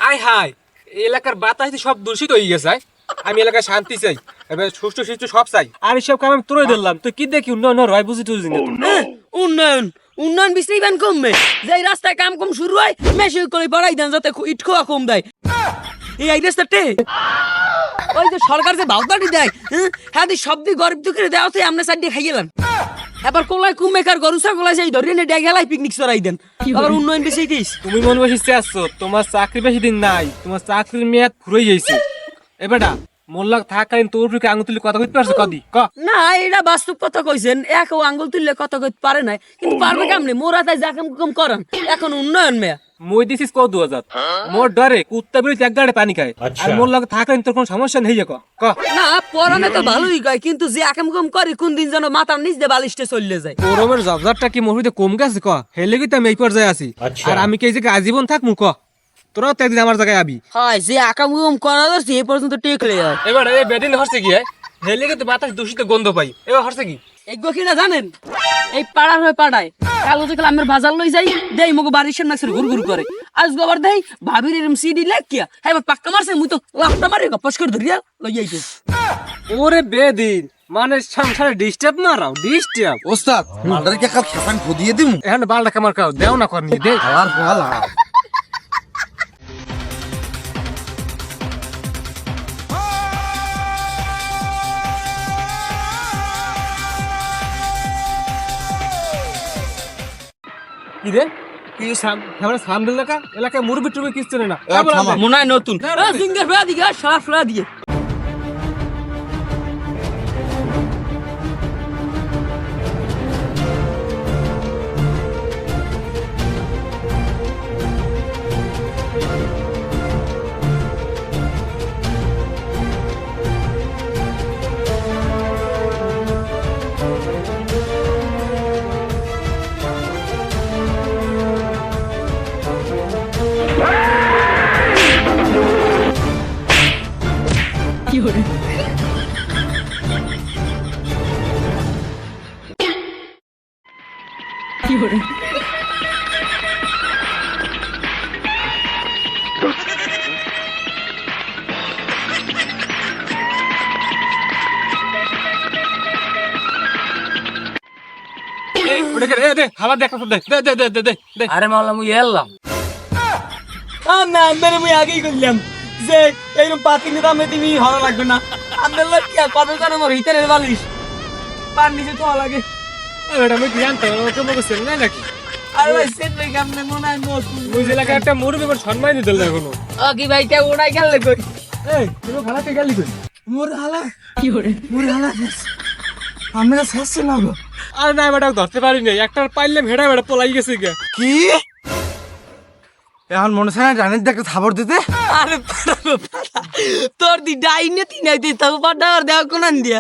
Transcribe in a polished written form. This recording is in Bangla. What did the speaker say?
আয় হায়, এই এলাকার বাতাস সব দূষিত হয়ে গেছে। আমি এলাকায় শান্তি চাই, এবার সুষ্ঠু সুষ্ঠু সব চাই। আর এসব কাম আমি তোরই দিলাম, তুই কি দেখি উন্নয়ন রয় বুঝি তুই উন্নয়ন উন্নয়ন বিশ্রী বান কমবে, যে রাস্তায় কাম কম শুরু হয় মেশে করে বাড়াই দেন যাতে ইট খোয়া কম দেয়। এই রাস্তাতে ওই যে সরকার যে ভাওতাটি দেয়, হ্যাঁ সব দিয়ে গরিব দুঃখের দেওয়াতে আমরা সাইড দিয়ে খাই গেলাম। এবার কোলায় কুমেকার গরু ছাগলায় সেই ধরে নিয়ে ডেগেলাই পিকনিক চড়াই দেন। আবার উন্নয়ন বেশি দিস তুমি মন বসে আসছো, তোমার চাকরি বেশি দিন নাই, তোমার চাকরির মেয়াদ ফুরিয়ে গেছে। এবারটা মোল্লা থাকালীন তোর উপরে আঙুল তুলি কথা কইতে পারছো কদি ক? না, এটা বাস্তব কথা কইছেন। এক আঙ্গুল তুললে কথা কইতে পারে নাই, কিন্তু পারবে কেমনে? মোরা তাই জাকাম কুকাম করান, এখন উন্নয়ন মেয়া মই দিছিস কত 2000, মোর ডরে কুত্তা বিড়ি এক গাড়ে পানি খায়। আর মোর লাগে থাকালীন তোর কোনো সমস্যা নেই ক? না, পরানে তো ভালোই কয়, কিন্তু যে আকাম কুকাম করে কোন দিন যেন মাথার নিচ দিয়ে বালিশটা চলে যায়। গরমের জবজারটা কি মোর হইতে কম গেছে ক? হেলে কি আমি এই পর্যায়ে আছি, আর আমি কি এই জায়গায় আজীবন থাকমু ক? তোরাও তো একদিন আমার জায়গায় আবি। হয় যে আকাম কুকাম করা যাচ্ছে এই পর্যন্ত টেকলে হয়। এবার এই বেদিন হচ্ছে কি হেলে কিন্তু বাতাস দূষিত গন্ধ পাই। এবার হচ্ছে কি এগো কিনা জানেন, এই পাড়ার হয়ে পাড়ায় কালো যে আমের বাজার লই যাই দেই মগো বাড়ির সামনে আসলে ঘুরঘুর করে। আজ গোবার দেই ভাবির এরম সিডি লেখিয়া হ্যাঁ পাক্কা মারছে, মুই তো লাফটা মারি গপস করে ধরিয়া লই যাইতে। ওরে বেদিন মানে সংসারে ডিস্টার্ব মারাও ডিস্টার্ব। ওস্তাদ মালটারে কি কাল খেসান খুদিয়ে দিমু? এখন বালটা কামার খাও দেও না করনি দে আর ভালা কি রে কি আমরা সামনে এলাকায় মুরবি টুরবি কিচ্ছু না। মনে হয় নতুন সিঙ্গার ফেলা দিকে সারা ফেলা দিয়ে কি হরে কি হরে আরে মাওলা মুই এলাম আমি আম্বেরে মুই আগেই কইলাম যে এইরকম পাতি নিদামে তুমি হরা লাগবে না। আম্বের লোক কি কবে জানো মোর হিতারের বালিশ পার নিচে তো লাগে। আমি জানতো ওকে বলছিল না নাকি? আরে ভাই সেট ভাই কেমনে মনে হয় নতুন ওই এলাকায় একটা মুরবি সম্মান দিল না এখনো। ও কি ভাই কে ওড়াই গেলে কই? এই তুমি খালাতে গেলি কই? মোর হালা কি হরে মোর হালা আমরা শেষ না গো। আর না বেটা ধরতে পারি নাই, একটা পাইলে ভেড়া ভেড়া পলাই গেছে গে। কি এখন মনে হয় না জানিস দেখে থাবর দিতে? আরে তোর দি ডাইনে তিনাই দি তো পাড়া দেও কোনান দিয়া